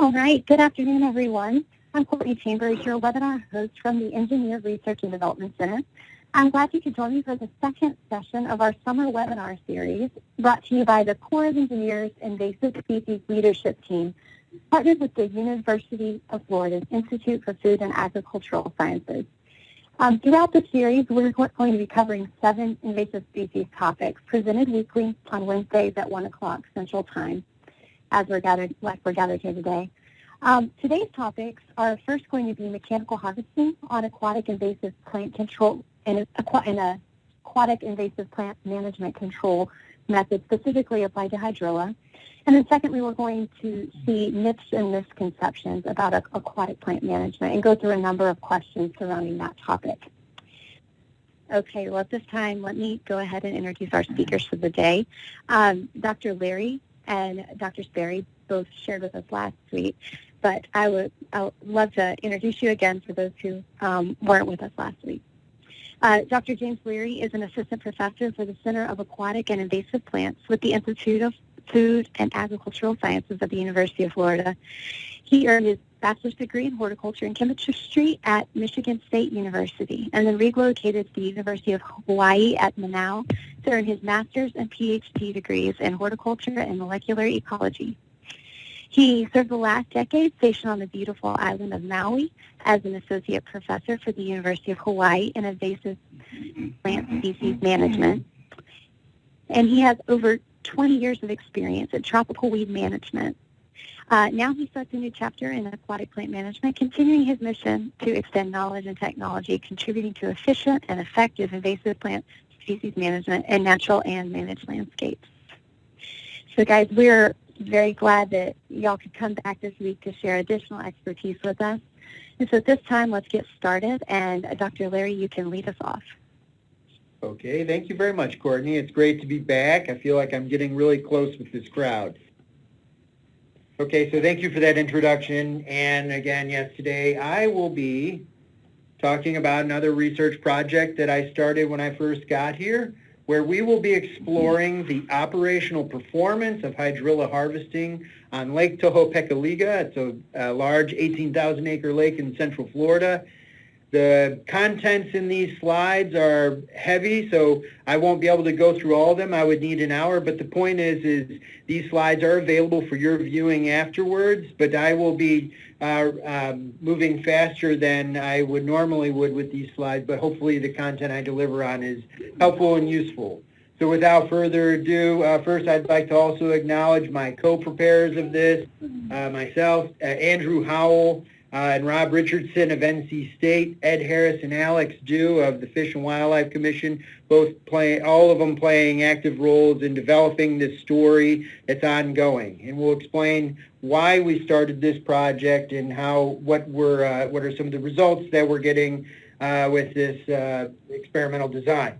All right. Good afternoon, everyone. I'm Courtney Chambers, your webinar host from the Engineer Research and Development Center. I'm glad you could join me for the second session of our summer webinar series brought to you by the Corps of Engineers Invasive Species Leadership Team, partnered with the University of Florida's Institute for Food and Agricultural Sciences. Throughout the series, we're going to be covering 7 invasive species topics presented weekly on Wednesdays at 1 o'clock Central Time, as we're gathered here today. Today's topics are first going to be mechanical harvesting on aquatic invasive plant control and aquatic invasive plant management control method specifically applied to hydrilla. And then secondly, we're going to see myths and misconceptions about aquatic plant management and go through a number of questions surrounding that topic. Okay, well, at this time, let me go ahead and introduce our speakers for the day. Dr. Larry and Dr. Sperry both shared with us last week, but I would love to introduce you again for those who weren't with us last week. Dr. James Leary is an assistant professor for the Center of Aquatic and Invasive Plants with the Institute of Food and Agricultural Sciences at the University of Florida. He earned his bachelor's degree in horticulture and chemistry at Michigan State University and then relocated to the University of Hawaii at Manoa to earn his master's and PhD degrees in horticulture and molecular ecology. He served the last decade stationed on the beautiful island of Maui as an associate professor for the University of Hawaii in invasive plant species management. And he has over 20 years of experience in tropical weed management. Now he starts a new chapter in aquatic plant management, continuing his mission to extend knowledge and technology, contributing to efficient and effective invasive plant species management in natural and managed landscapes. So guys, we're very glad that y'all could come back this week to share additional expertise with us. And so at this time, let's get started. And Dr. Larry, you can lead us off. Okay, thank you very much, Courtney. It's great to be back. I feel like I'm getting really close with this crowd. Okay, so thank you for that introduction. And again, yes, today I will be talking about another research project that I started when I first got here, where we will be exploring the operational performance of hydrilla harvesting on Lake Tohopekaliga. It's a large 18,000-acre lake in central Florida. The contents in these slides are heavy, so I won't be able to go through all of them. I would need an hour, but the point is these slides are available for your viewing afterwards, but I will be moving faster than I would normally with these slides, but hopefully the content I deliver on is helpful and useful. So without further ado, first I'd like to also acknowledge my co-preparers of this, myself, Andrew Howell, and Rob Richardson of NC State, Ed Harris and Alex Dew of the Fish and Wildlife Commission, all of them playing active roles in developing this story that's ongoing. And we'll explain why we started this project and what are some of the results that we're getting with this experimental design.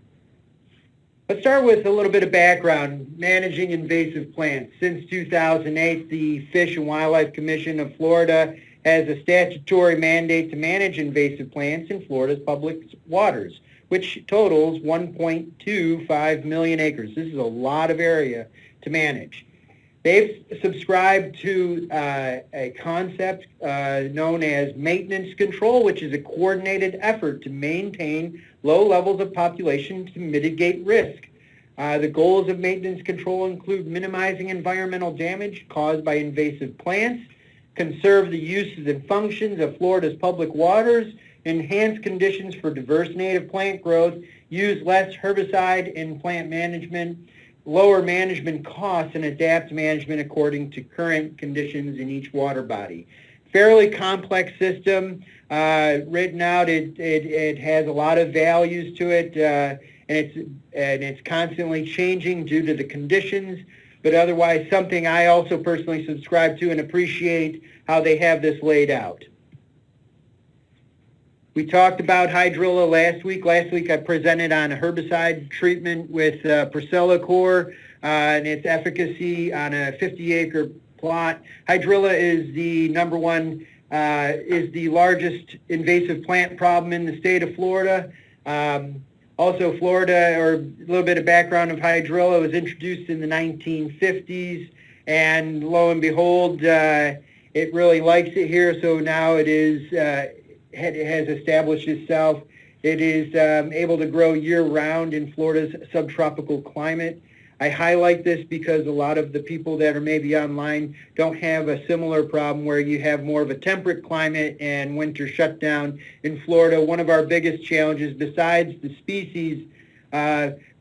Let's start with a little bit of background, managing invasive plants. Since 2008, the Fish and Wildlife Commission of Florida has a statutory mandate to manage invasive plants in Florida's public waters, which totals 1.25 million acres. This is a lot of area to manage. They've subscribed to a concept known as maintenance control, which is a coordinated effort to maintain low levels of population to mitigate risk. The goals of maintenance control include minimizing environmental damage caused by invasive plants, conserve the uses and functions of Florida's public waters, enhance conditions for diverse native plant growth, use less herbicide in plant management, lower management costs, and adapt management according to current conditions in each water body. Fairly complex system, written out. It has a lot of values to it, and it's constantly changing due to the conditions, but otherwise something I also personally subscribe to and appreciate how they have this laid out. We talked about hydrilla last week. Last week I presented on a herbicide treatment with Procelacor and its efficacy on a 50-acre plot. Hydrilla is the is the largest invasive plant problem in the state of Florida. Also, Florida, or a little bit of background of hydrilla, was introduced in the 1950s, and lo and behold, It really likes it here, so now it has established itself. It is able to grow year-round in Florida's subtropical climate. I highlight this because a lot of the people that are maybe online don't have a similar problem where you have more of a temperate climate and winter shutdown in Florida. One of our biggest challenges, besides the species,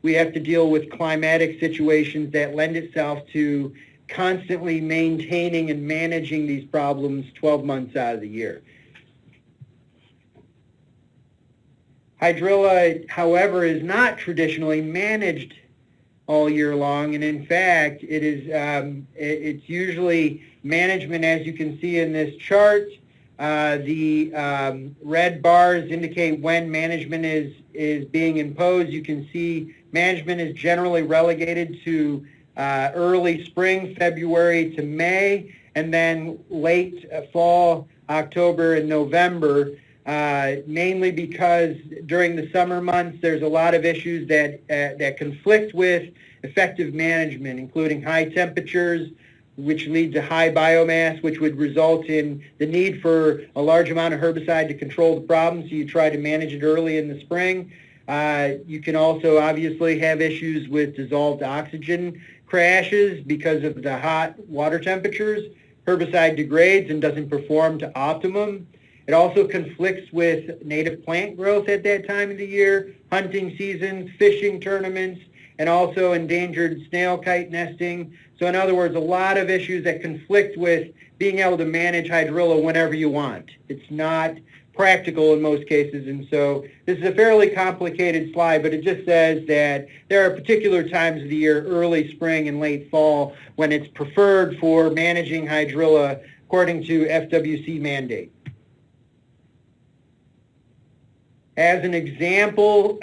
we have to deal with climatic situations that lend itself to constantly maintaining and managing these problems 12 months out of the year. Hydrilla, however, is not traditionally managed all year long, and in fact, it's usually management, as you can see in this chart. The red bars indicate when management is being imposed. You can see management is generally relegated to early spring, February to May, and then late fall, October and November. Mainly because during the summer months there's a lot of issues that conflict with effective management, including high temperatures, which lead to high biomass, which would result in the need for a large amount of herbicide to control the problem, so you try to manage it early in the spring. You can also obviously have issues with dissolved oxygen crashes because of the hot water temperatures. Herbicide degrades and doesn't perform to optimum. It also conflicts with native plant growth at that time of the year, hunting seasons, fishing tournaments, and also endangered snail kite nesting. So in other words, a lot of issues that conflict with being able to manage hydrilla whenever you want. It's not practical in most cases, and so this is a fairly complicated slide, but it just says that there are particular times of the year, early spring and late fall, when it's preferred for managing hydrilla according to FWC mandate. As an example,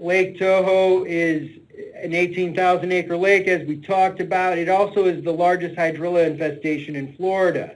Lake Toho is an 18,000 acre lake, as we talked about. It also is the largest hydrilla infestation in Florida.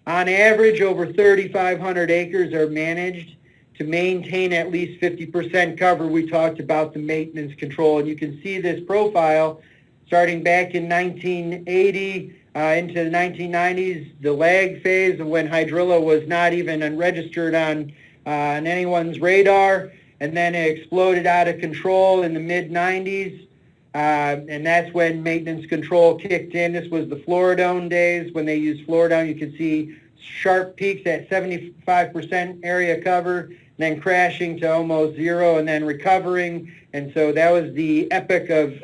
On average, over 3,500 acres are managed to maintain at least 50% cover. We talked about the maintenance control, and you can see this profile starting back in 1980 into the 1990s, the lag phase of when hydrilla was not even unregistered on anyone's radar, and then it exploded out of control in the mid-90s, and that's when maintenance control kicked in. This was the Floridone days when they used Floridone. You can see sharp peaks at 75% area cover, then crashing to almost zero, and then recovering. And so that was the epic of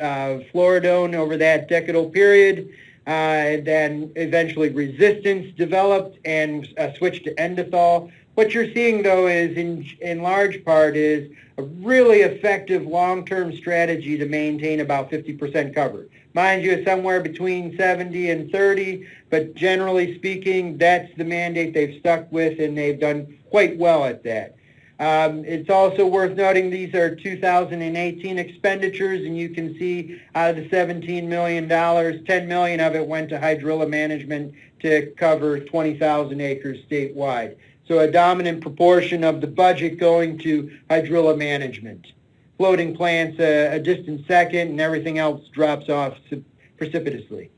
Floridone over that decadal period. Then eventually resistance developed and switched to Endothol. What you're seeing, though, is in large part is a really effective long-term strategy to maintain about 50% cover. Mind you, it's somewhere between 70 and 30, but generally speaking, that's the mandate they've stuck with, and they've done quite well at that. It's also worth noting these are 2018 expenditures, and you can see out of the $17 million, $10 million of it went to hydrilla management to cover 20,000 acres statewide. So a dominant proportion of the budget going to hydrilla management. Floating plants a distant second, and everything else drops off precipitously.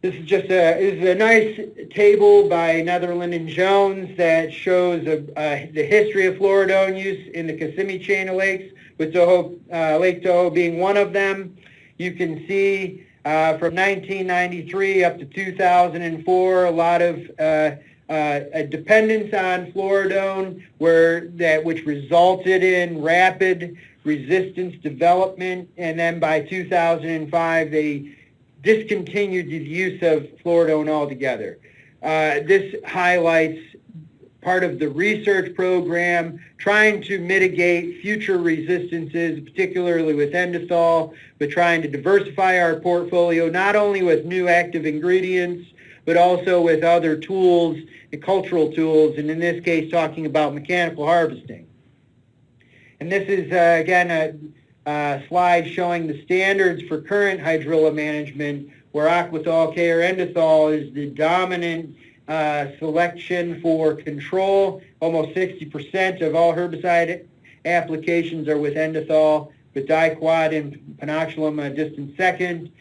This is just a nice table by Netherland and Jones that shows the history of Floridone use in the Kissimmee chain of lakes, with Lake Toho being one of them. You can see from 1993 up to 2004, a lot of a dependence on Floridone, which resulted in rapid resistance development, and then by 2005 they discontinued the use of Floridone altogether. This highlights part of the research program trying to mitigate future resistances, particularly with Endothol, but trying to diversify our portfolio not only with new active ingredients, but also with other tools, cultural tools, and in this case talking about mechanical harvesting. And this is, again, a slide showing the standards for current hydrilla management, where Aquathol K or Endothol is the dominant selection for control. Almost 60% of all herbicide applications are with Endothol, with diquat and pinoxulum a distant second.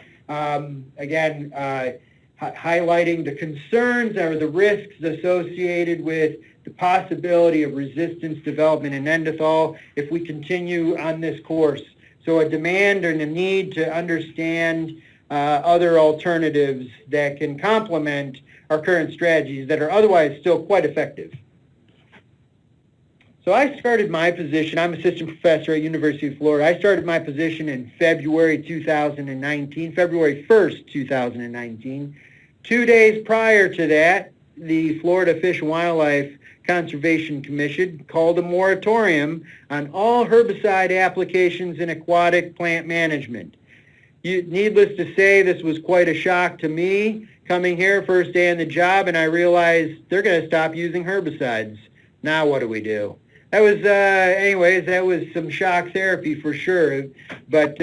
Again, highlighting the concerns or the risks associated with the possibility of resistance development in Neanderthal if we continue on this course. So a demand and a need to understand other alternatives that can complement our current strategies that are otherwise still quite effective. So I started my position, I'm assistant professor at University of Florida. I started my position in February 2019, February 1st, 2019. 2 days prior to that, the Florida Fish and Wildlife Conservation Commission called a moratorium on all herbicide applications in aquatic plant management. Needless to say, this was quite a shock to me coming here first day on the job, and I realized they're going to stop using herbicides. Now what do we do? That was, anyways, that was some shock therapy for sure. But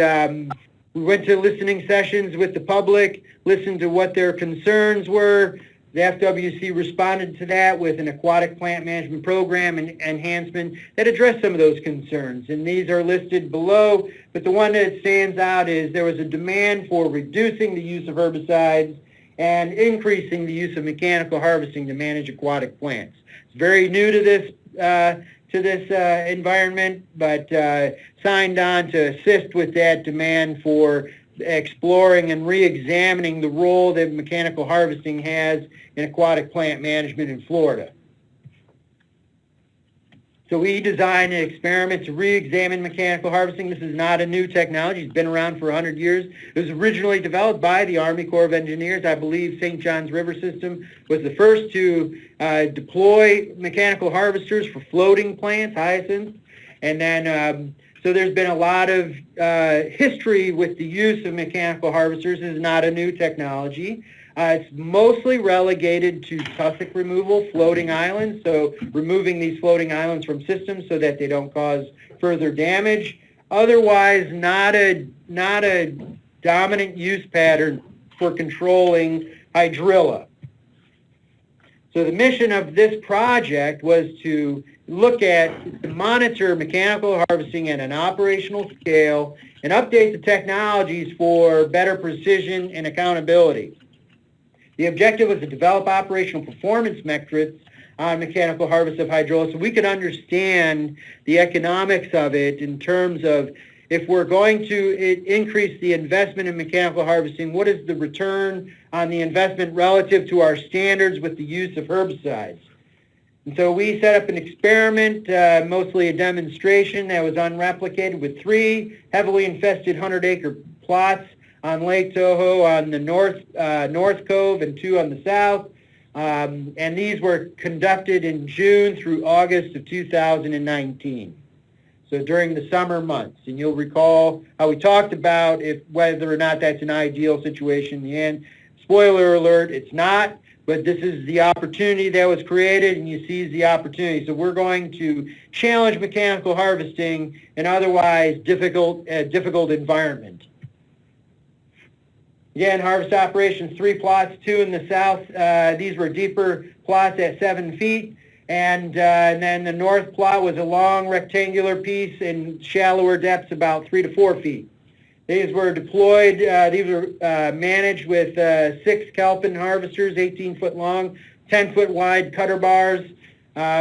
we went to listening sessions with the public, listened to what their concerns were. The FWC responded to that with an aquatic plant management program and enhancement that addressed some of those concerns. And these are listed below, but the one that stands out is there was a demand for reducing the use of herbicides and increasing the use of mechanical harvesting to manage aquatic plants. It's very new to this environment, but signed on to assist with that demand for exploring and re-examining the role that mechanical harvesting has in aquatic plant management in Florida. So we designed an experiment to re-examine mechanical harvesting. This is not a new technology. It's been around for 100 years. It was originally developed by the Army Corps of Engineers. I believe St. John's River System was the first to deploy mechanical harvesters for floating plants, hyacinths. And then, so there's been a lot of history with the use of mechanical harvesters. This is not a new technology. It's mostly relegated to tussock removal, floating islands, so removing these floating islands from systems so that they don't cause further damage. Otherwise, not a dominant use pattern for controlling hydrilla. So the mission of this project was to monitor mechanical harvesting at an operational scale and update the technologies for better precision and accountability. The objective was to develop operational performance metrics on mechanical harvest of hydrilla so we could understand the economics of it in terms of if we're going to increase the investment in mechanical harvesting, what is the return on the investment relative to our standards with the use of herbicides? And so we set up an experiment, mostly a demonstration that was unreplicated with 3 heavily infested 100-acre plots on Lake Toho on the North Cove and 2 on the south. And these were conducted in June through August of 2019. So during the summer months. And you'll recall how we talked about whether or not that's an ideal situation in the end. Spoiler alert, it's not, but this is the opportunity that was created and you seize the opportunity. So we're going to challenge mechanical harvesting in otherwise difficult environment. Again, harvest operations, 3 plots, 2 in the south. These were deeper plots at 7 feet. And then the north plot was a long rectangular piece in shallower depths, about 3 to 4 feet. These were deployed, these were managed with 6 Kelpin harvesters, 18-foot long, 10-foot wide cutter bars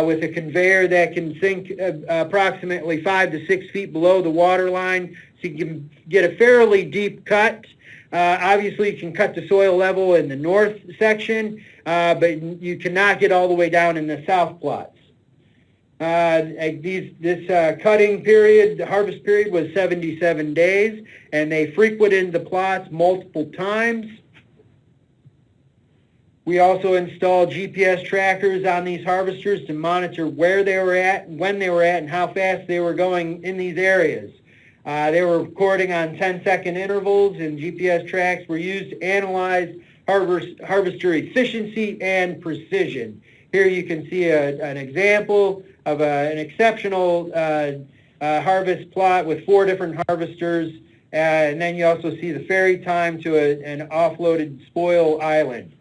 with a conveyor that can sink approximately 5 to 6 feet below the water line. So you can get a fairly deep cut. Obviously, you can cut the soil level in the north section, but you cannot get all the way down in the south plots. This cutting period, the harvest period, was 77 days, and they frequented the plots multiple times. We also installed GPS trackers on these harvesters to monitor where they were at, when they were at, and how fast they were going in these areas. They were recording on 10-second intervals, and GPS tracks were used to analyze harvester efficiency and precision. Here you can see an example of an exceptional harvest plot with 4 different harvesters, and then you also see the ferry time to an offloaded spoil island.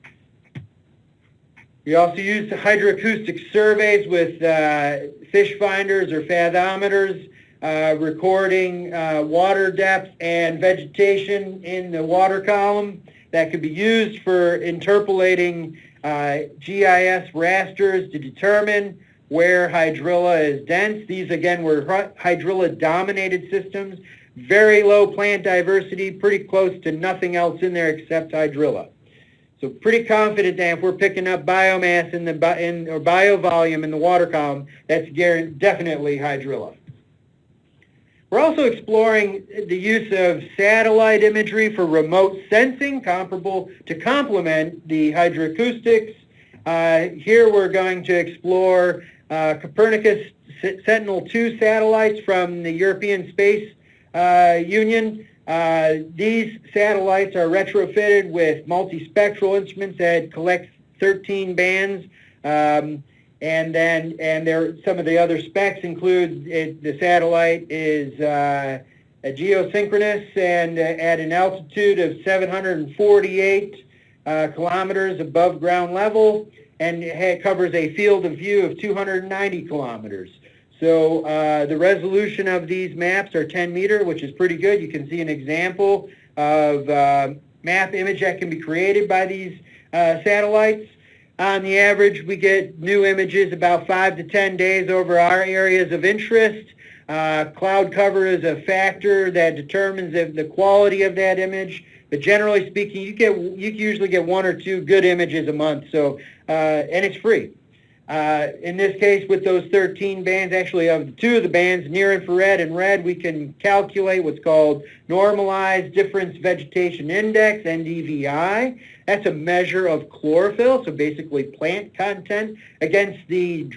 We also used hydroacoustic surveys with fish finders or fathometers, recording water depth and vegetation in the water column, that could be used for interpolating GIS rasters to determine where hydrilla is dense. These, again, were hydrilla-dominated systems, very low plant diversity, pretty close to nothing else in there except hydrilla. So pretty confident that if we're picking up biomass or biovolume in the water column, that's definitely hydrilla. We're also exploring the use of satellite imagery for remote sensing, comparable to complement the hydroacoustics. Here we're going to explore Copernicus Sentinel-2 satellites from the European Space Union. These satellites are retrofitted with multispectral instruments that collect 13 bands, and some of the other specs include the satellite is a geosynchronous and at an altitude of 748 kilometers above ground level, and it covers a field of view of 290 kilometers. So the resolution of these maps are 10 meter, which is pretty good. You can see an example of map image that can be created by these satellites. On the average, we get new images about 5 to 10 days over our areas of interest. Cloud cover is a factor that determines the quality of that image. But generally speaking, you usually get 1 or 2 good images a month. So and it's free. In this case, with those 13 bands, actually of 2 of the bands, near infrared and red, we can calculate what's called normalized difference vegetation index, NDVI. That's a measure of chlorophyll, so basically plant content, against the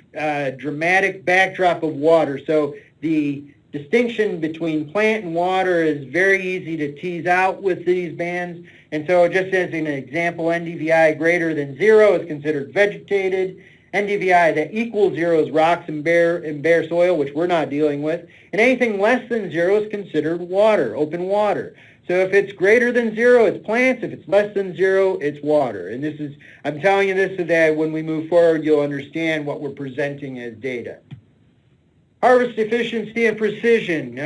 dramatic backdrop of water. So the distinction between plant and water is very easy to tease out with these bands. And so just as an example, NDVI greater than 0 is considered vegetated. NDVI that equals 0 is rocks and bare soil, which we're not dealing with. And anything less than 0 is considered water, open water. So if it's greater than 0, it's plants. If it's less than 0, it's water. And this is, I'm telling you this so that when we move forward, you'll understand what we're presenting as data. Harvest efficiency and precision.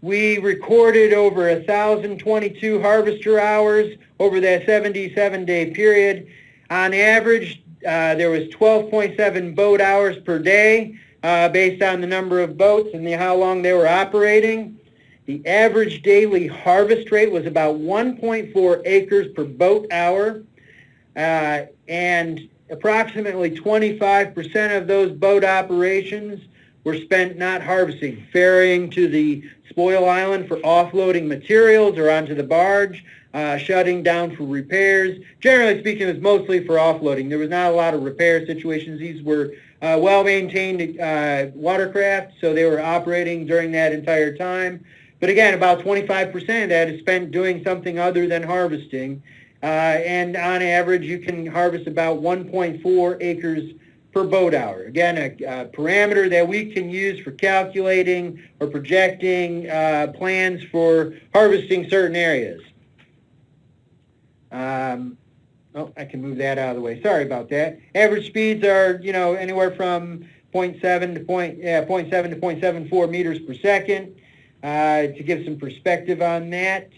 We recorded over 1,022 harvester hours over that 77-day period. On average, there was 12.7 boat hours per day based on the number of boats and how long they were operating. The average daily harvest rate was about 1.4 acres per boat hour, and approximately 25% of those boat operations were spent not harvesting, ferrying to the spoil island for offloading materials or onto the barge, shutting down for repairs. Generally speaking, it was mostly for offloading. There was not a lot of repair situations. These were well-maintained watercraft, so they were operating during that entire time. But again, about 25% of that is spent doing something other than harvesting. And on average, you can harvest about 1.4 acres per boat hour. Again, a parameter that we can use for calculating or projecting plans for harvesting certain areas. I can move that out of the way. Sorry about that. Average speeds are, anywhere from 0.7 to 0.74 meters per second. To give some perspective on that,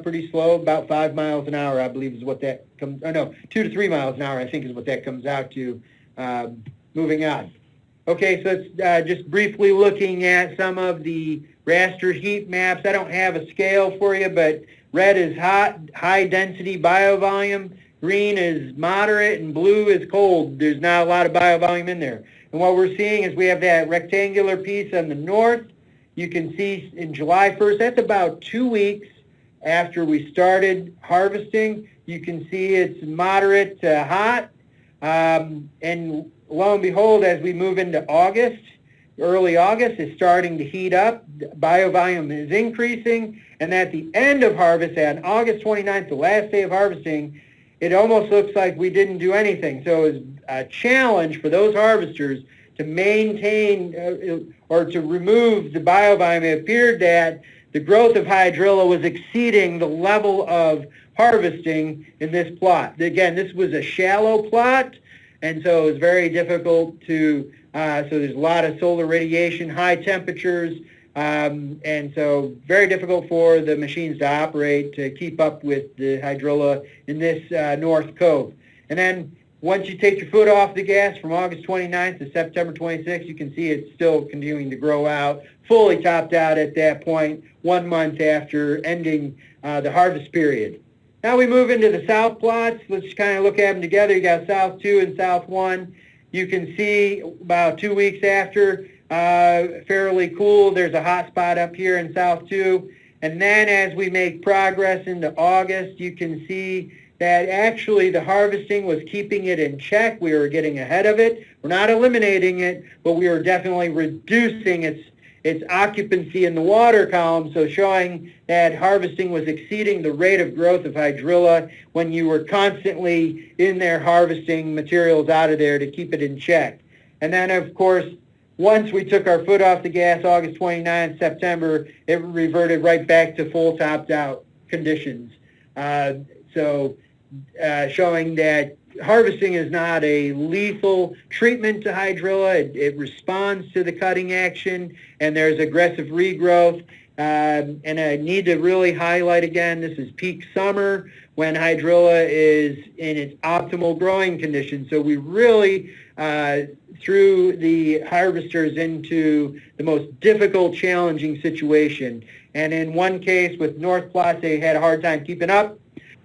pretty slow, about 5 miles an hour, I believe is what that comes, 2 to 3 miles an hour, I think is what that comes out to. Moving on. Okay, so it's just briefly looking at some of the raster heat maps. I don't have a scale for you, but red is hot, high density biovolume, green is moderate, and blue is cold. There's not a lot of biovolume in there. And what we're seeing is we have that rectangular piece on the north. You can see in July 1st, that's about 2 weeks after we started harvesting. You can see it's moderate to hot. And lo and behold, as we move into August, early August, it's starting to heat up. Biovolume is increasing. And at the end of harvest, on August 29th, the last day of harvesting, it almost looks like we didn't do anything. So it's a challenge for those harvesters to maintain or to remove the biovolume. It appeared that the growth of hydrilla was exceeding the level of harvesting in this plot. Again, this was a shallow plot, and so it was very difficult to, so there's a lot of solar radiation, high temperatures, And so very difficult for the machines to operate to keep up with the hydrilla in this North Cove. And then once you take your foot off the gas from August 29th to September 26th, you can see it's still continuing to grow out, fully topped out at that point, 1 month after ending the harvest period. Now we move into the south plots. Let's kind of look at them together. You got South 2 and South 1. You can see about 2 weeks after, fairly cool. There's a hot spot up here in South 2. And then as we make progress into August, you can see that actually the harvesting was keeping it in check. We were getting ahead of it. We're not eliminating it, but we were definitely reducing its occupancy in the water column, so showing that harvesting was exceeding the rate of growth of hydrilla when you were constantly in there harvesting materials out of there to keep it in check. And then, of course, once we took our foot off the gas, August 29th, September, it reverted right back to full topped out conditions. Showing that harvesting is not a lethal treatment to hydrilla. It responds to the cutting action, and there's aggressive regrowth. And I need to really highlight again, this is peak summer when hydrilla is in its optimal growing conditions. So we really threw the harvesters into the most difficult, challenging situation. And in one case with North plots, they had a hard time keeping up.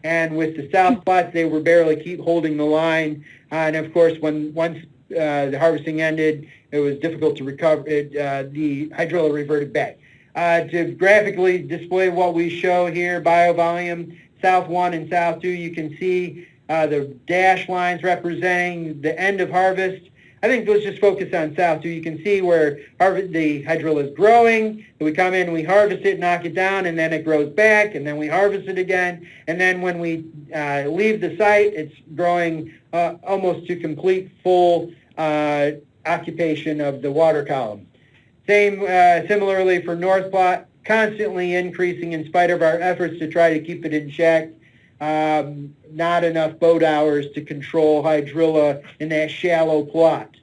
And with the south plots, they were barely holding the line. And of course, once the harvesting ended, it was difficult to recover. The hydrilla reverted back. To graphically display what we show here, biovolume, South 1 and South 2, you can see the dash lines representing the end of harvest. I think let's just focus on South 2. You can see where the hydrilla is growing. We come in, we harvest it, knock it down, and then it grows back, and then we harvest it again. And then when we leave the site, it's growing almost to complete full occupation of the water column. Similarly for North plot, constantly increasing in spite of our efforts to try to keep it in check. Not enough boat hours to control hydrilla in that shallow plot.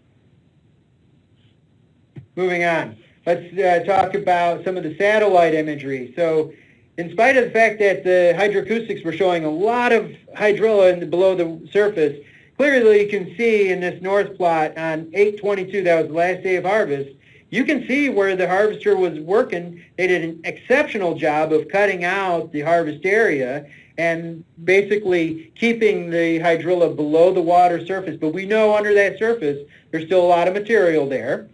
Moving on, let's talk about some of the satellite imagery. So in spite of the fact that the hydroacoustics were showing a lot of hydrilla below the surface, clearly you can see in this north plot on 8/22, that was the last day of harvest, you can see where the harvester was working. They did an exceptional job of cutting out the harvest area and basically keeping the hydrilla below the water surface. But we know under that surface, there's still a lot of material there.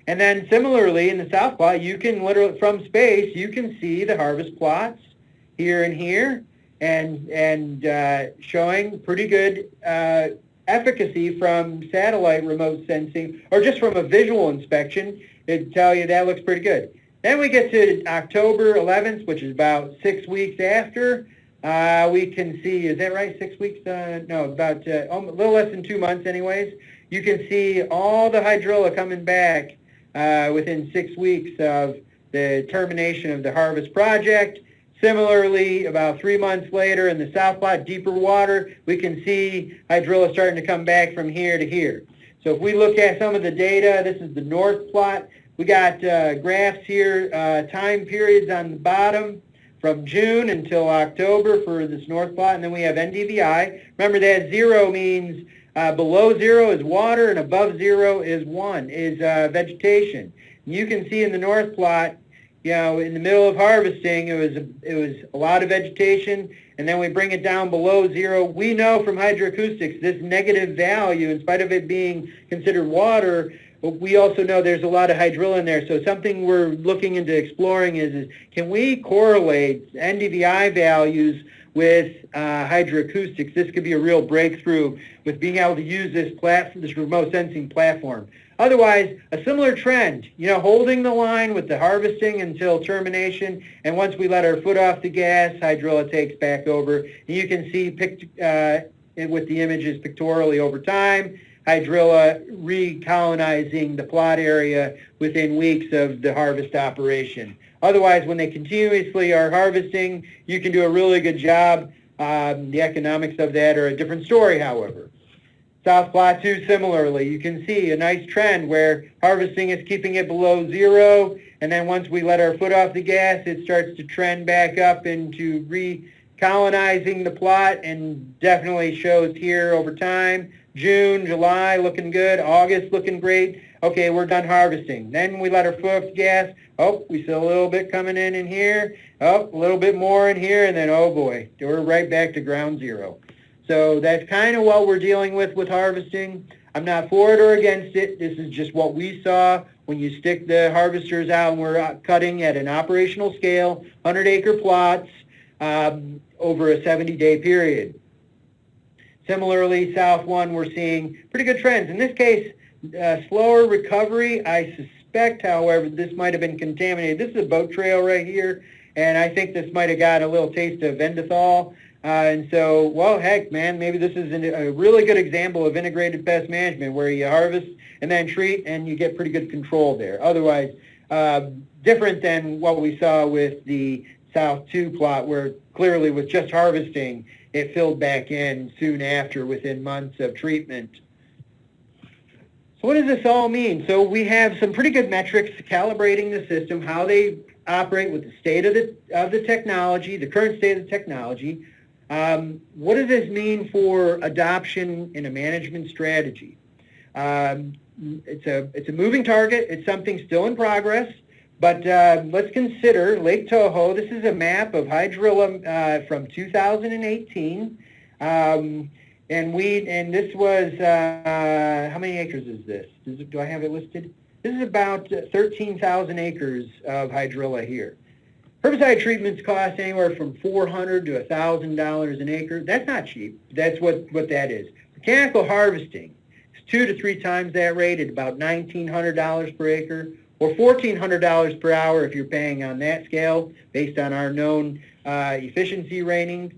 And then similarly in the south plot, you can literally, from space, you can see the harvest plots here and here, and showing pretty good efficacy from satellite remote sensing, or just from a visual inspection. It'd tell you that looks pretty good. Then we get to October 11th, which is about 6 weeks after. We can see, is that right, 6 weeks? No, about a little less than 2 months anyways. You can see all the hydrilla coming back within 6 weeks of the termination of the harvest project. Similarly, about 3 months later in the south plot, deeper water, we can see hydrilla starting to come back from here to here. So if we look at some of the data, this is the north plot. We got graphs here, time periods on the bottom from June until October for this north plot, and then we have NDVI. Remember that 0 means below 0 is water and above 0 is vegetation. You can see in the north plot, you know, in the middle of harvesting, it was a lot of vegetation, and then we bring it down below 0. We know from hydroacoustics this negative value, in spite of it being considered water, but we also know there's a lot of hydrilla in there. So something we're looking into exploring is can we correlate NDVI values with hydroacoustics? This could be a real breakthrough with being able to use this remote sensing platform. Otherwise, a similar trend, you know, holding the line with the harvesting until termination, and once we let our foot off the gas, hydrilla takes back over. And you can see with the images pictorially over time, hydrilla recolonizing the plot area within weeks of the harvest operation. Otherwise, when they continuously are harvesting, you can do a really good job. The economics of that are a different story, however. South Plateau similarly. You can see a nice trend where harvesting is keeping it below zero, and then once we let our foot off the gas, it starts to trend back up into recolonizing the plot, and definitely shows here over time. June, July looking good, August looking great. Okay, we're done harvesting. Then we let our foot off the gas. Oh, we see a little bit coming in here. Oh, a little bit more in here, and then oh boy, we're right back to ground zero. So that's kind of what we're dealing with harvesting. I'm not for it or against it. This is just what we saw when you stick the harvesters out and we're cutting at an operational scale, 100-acre plots over a 70-day period. Similarly, South 1, we're seeing pretty good trends. In this case, slower recovery. I suspect, however, this might have been contaminated. This is a boat trail right here, and I think this might have got a little taste of Endothol. And so, well, heck, man, maybe this is a really good example of integrated pest management where you harvest and then treat and you get pretty good control there. Otherwise, different than what we saw with the South 2 plot where clearly with just harvesting, it filled back in soon after within months of treatment. So what does this all mean? So we have some pretty good metrics calibrating the system, how they operate with the state of the technology, the current state of the technology. What does this mean for adoption in a management strategy? It's a moving target. It's something still in progress. But let's consider Lake Toho. This is a map of hydrilla from 2018. And this was, how many acres is this? Do I have it listed? This is about 13,000 acres of hydrilla here. Herbicide treatments cost anywhere from $400 to $1,000 an acre. That's not cheap. That's what that is. Mechanical harvesting is 2 to 3 times that rate at about $1,900 per acre, or $1,400 per hour if you're paying on that scale based on our known efficiency ratings.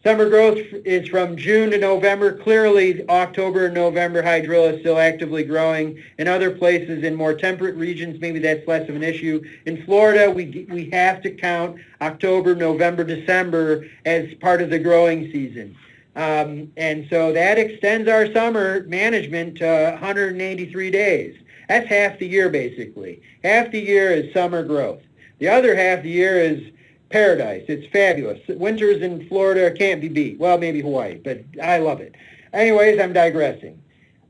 Summer growth is from June to November. Clearly, October and November, hydrilla is still actively growing. In other places, in more temperate regions, maybe that's less of an issue. In Florida, we have to count October, November, December as part of the growing season. And so that extends our summer management to 183 days. That's half the year, basically. Half the year is summer growth. The other half of the year is paradise. It's fabulous. Winters in Florida can't be beat. Well, maybe Hawaii, but I love it. Anyways, I'm digressing.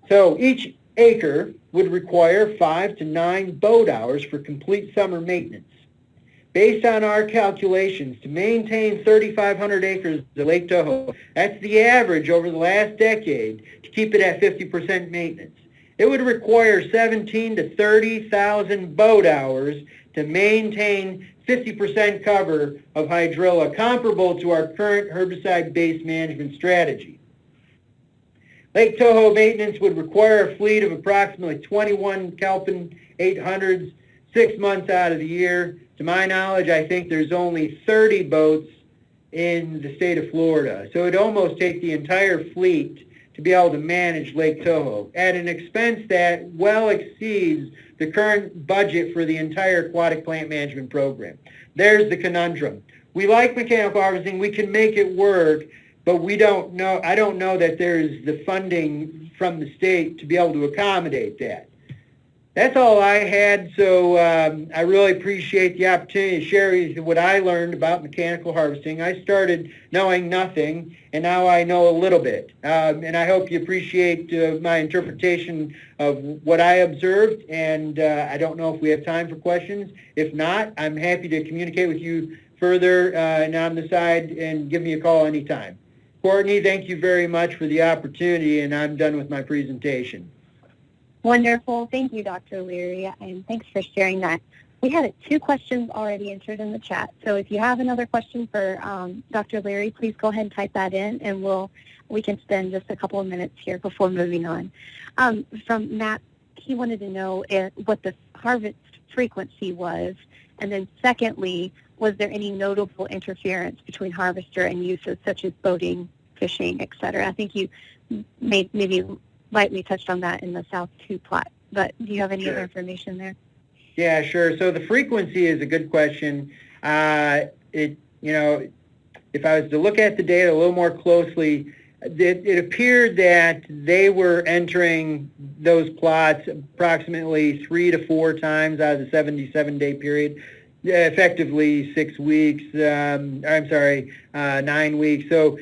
So each acre would require 5 to 9 boat hours for complete summer maintenance. Based on our calculations, to maintain 3,500 acres of Lake Toho, that's the average over the last decade, to keep it at 50% maintenance. It would require 17 to 30,000 boat hours to maintain 50% cover of hydrilla, comparable to our current herbicide-based management strategy. Lake Toho maintenance would require a fleet of approximately 21 Kelpin 800s 6 months out of the year. To my knowledge, I think there's only 30 boats in the state of Florida. So it'd almost take the entire fleet to be able to manage Lake Toho at an expense that well exceeds the current budget for the entire aquatic plant management program. There's the conundrum. We like mechanical harvesting. We can make it work, but we don't know. I don't know that there's the funding from the state to be able to accommodate that. That's all I had, so I really appreciate the opportunity to share what I learned about mechanical harvesting. I started knowing nothing, and now I know a little bit. And I hope you appreciate my interpretation of what I observed, and I don't know if we have time for questions. If not, I'm happy to communicate with you further and on the side, and give me a call anytime. Courtney, thank you very much for the opportunity, and I'm done with my presentation. Wonderful. Thank you, Dr. Leary, and thanks for sharing that. We had 2 questions already entered in the chat, so if you have another question for Dr. Leary, please go ahead and type that in, and we can spend just a couple of minutes here before moving on. From Matt, he wanted to know what the harvest frequency was, and then secondly, was there any notable interference between harvester and uses such as boating, fishing, et cetera? I think you maybe lightly touched on that in the South 2 plot, but do you have any other information there? Yeah, sure. So the frequency is a good question. If I was to look at the data a little more closely, it appeared that they were entering those plots approximately 3 to 4 times out of the 77-day period, effectively 6 weeks, 9 weeks. So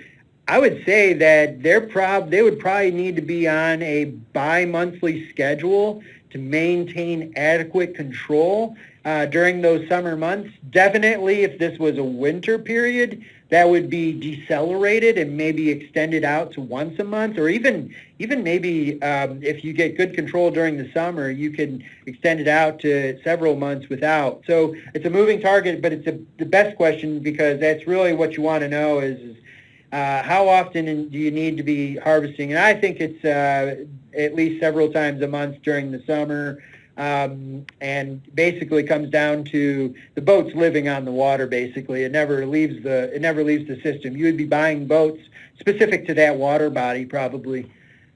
I would say that they would probably need to be on a bi-monthly schedule to maintain adequate control during those summer months. Definitely, if this was a winter period, that would be decelerated and maybe extended out to once a month, or even maybe if you get good control during the summer, you can extend it out to several months without. So it's a moving target, but it's the best question, because that's really what you want to know is how often do you need to be harvesting? And I think it's at least several times a month during the summer. And basically comes down to the boats living on the water. Basically, it never leaves the system. You would be buying boats specific to that water body, probably.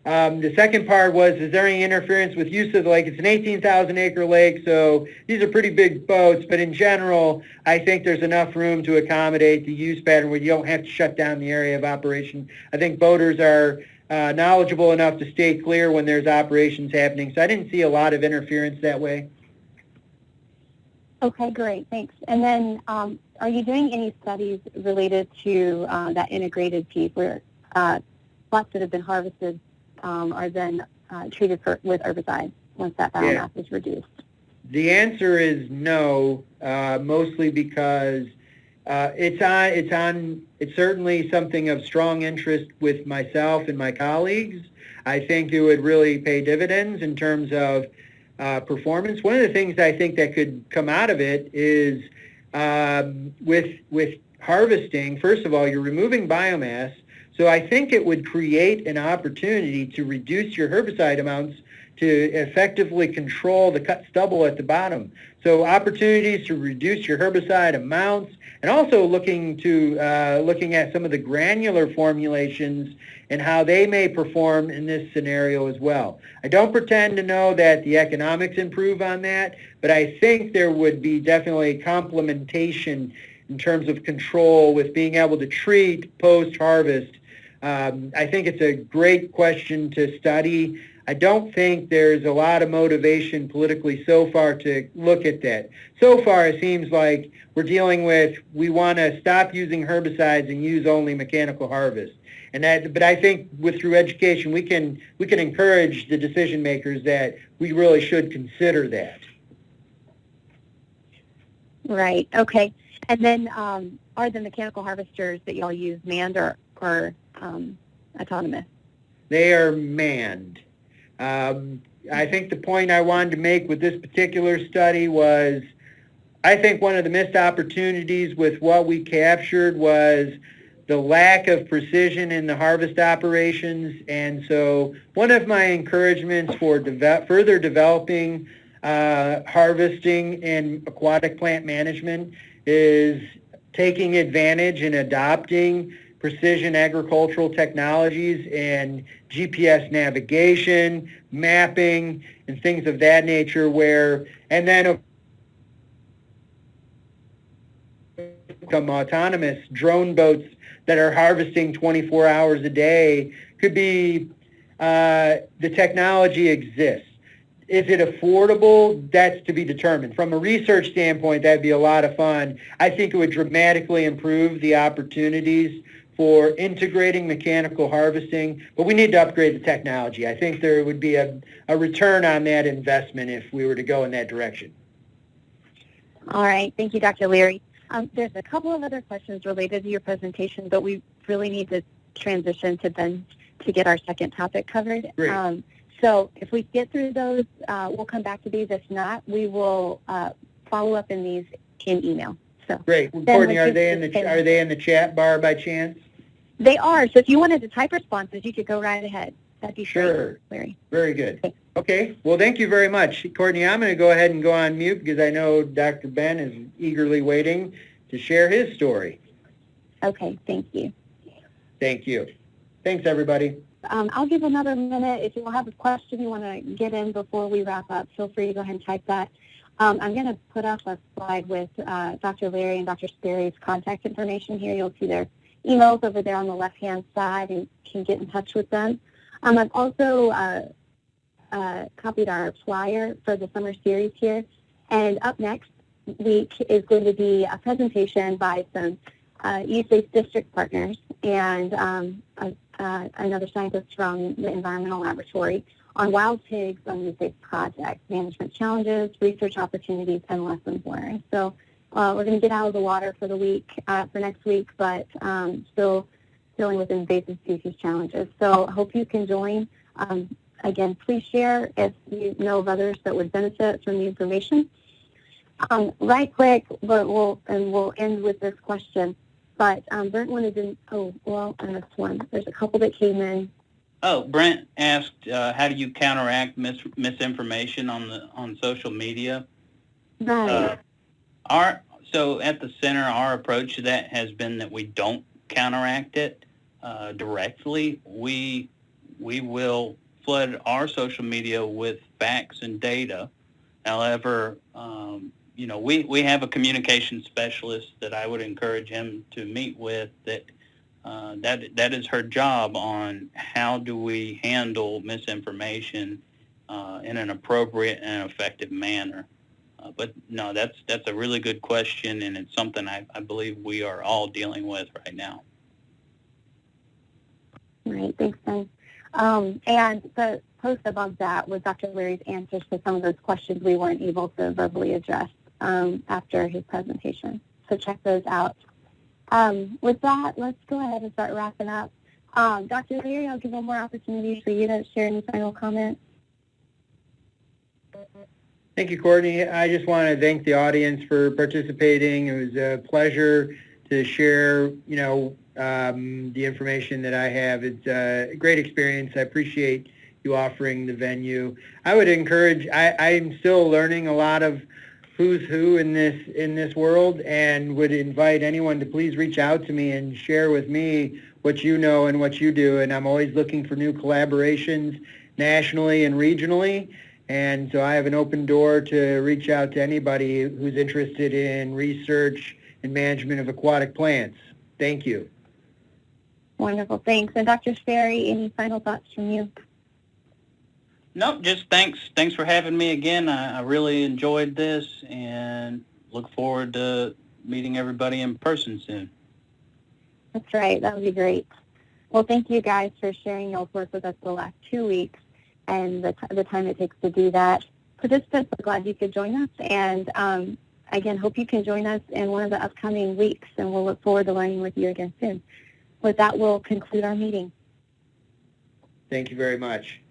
The second part was, is there any interference with use of the lake? It's an 18,000 acre lake, so these are pretty big boats, but in general, I think there's enough room to accommodate the use pattern where you don't have to shut down the area of operation. I think boaters are knowledgeable enough to stay clear when there's operations happening. So I didn't see a lot of interference that way. Okay, great, thanks. And then are you doing any studies related to that integrated piece where plots that have been harvested are then treated with herbicides once that biomass is reduced? The answer is no, mostly because it's certainly something of strong interest with myself and my colleagues. I think it would really pay dividends in terms of performance. One of the things I think that could come out of it is with harvesting, first of all, you're removing biomass. So I think it would create an opportunity to reduce your herbicide amounts to effectively control the cut stubble at the bottom. So opportunities to reduce your herbicide amounts, and also looking at some of the granular formulations and how they may perform in this scenario as well. I don't pretend to know that the economics improve on that, but I think there would be definitely complementation in terms of control with being able to treat post-harvest. I think it's a great question to study. I don't think there's a lot of motivation politically so far to look at that. So far, it seems like we're dealing with, we want to stop using herbicides and use only mechanical harvest. But I think through education, we can encourage the decision makers that we really should consider that. Right. Okay. And then are the mechanical harvesters that y'all use manned or autonomous? They are manned. I think the point I wanted to make with this particular study was, I think one of the missed opportunities with what we captured was the lack of precision in the harvest operations. And so one of my encouragements for further developing harvesting and aquatic plant management is taking advantage and adopting precision agricultural technologies and GPS navigation, mapping, and things of that nature and then become autonomous drone boats that are harvesting 24 hours a day could be, the technology exists. Is it affordable? That's to be determined. From a research standpoint, that'd be a lot of fun. I think it would dramatically improve the opportunities for integrating mechanical harvesting, but we need to upgrade the technology. I think there would be a return on that investment if we were to go in that direction. All right. Thank you, Dr. Leary. There's a couple of other questions related to your presentation, but we really need to transition to get our second topic covered. Great. So if we get through those, we'll come back to these. If not, we will follow up in these in email. So great. Courtney, are they in the chat bar by chance? They are. So if you wanted to type responses, you could go right ahead. That'd be sure. Great, Larry. Very good. Okay. Well, thank you very much. Courtney, I'm going to go ahead and go on mute because I know Dr. Ben is eagerly waiting to share his story. Okay. Thank you. Thank you. Thanks, everybody. I'll give another minute. If you have a question you want to get in before we wrap up, feel free to go ahead and type that. I'm going to put up a slide with Dr. Leary and Dr. Sperry's contact information here. You'll see their emails over there on the left-hand side and can get in touch with them. I've also copied our flyer for the summer series here. And up next week is going to be a presentation by some ESAFE district partners and another scientist from the Environmental Laboratory on wild pigs on the ESAFE project, management challenges, research opportunities, and lessons learned. So we're going to get out of the water for the week, for next week, but still dealing with invasive species challenges. So I hope you can join. Again, please share if you know of others that would benefit from the information. Right quick, but we'll end with this question. But Brent wanted to, I missed one. There's a couple that came in. Oh, Brent asked, how do you counteract misinformation on social media? Right. So at the center, our approach to that has been that we don't counteract it directly. We will flood our social media with facts and data. However, we have a communication specialist that I would encourage him to meet with that is her job on how do we handle misinformation in an appropriate and effective manner. But no, that's a really good question, and it's something I believe we are all dealing with right now. Right, thanks, Ben. And the post above that was Dr. Larry's answers to some of those questions we weren't able to verbally address after his presentation. So check those out. With that, let's go ahead and start wrapping up. Dr. Larry, I'll give one more opportunity for you to share any final comments. Thank you, Courtney. I just want to thank the audience for participating. It was a pleasure to share, the information that I have. It's a great experience. I appreciate you offering the venue. I would encourage, I'm still learning a lot of who's who in this world, and would invite anyone to please reach out to me and share with me what you know and what you do. And I'm always looking for new collaborations nationally and regionally. And so I have an open door to reach out to anybody who's interested in research and management of aquatic plants. Thank you. Wonderful, thanks. And Dr. Sperry, any final thoughts from you? Nope, just thanks. Thanks for having me again. I really enjoyed this and look forward to meeting everybody in person soon. That's right. That would be great. Well, thank you guys for sharing your work with us the last 2 weeks and the time it takes to do that. Participants, we're glad you could join us. And again, hope you can join us in one of the upcoming weeks, and we'll look forward to learning with you again soon. With that, we'll conclude our meeting. Thank you very much.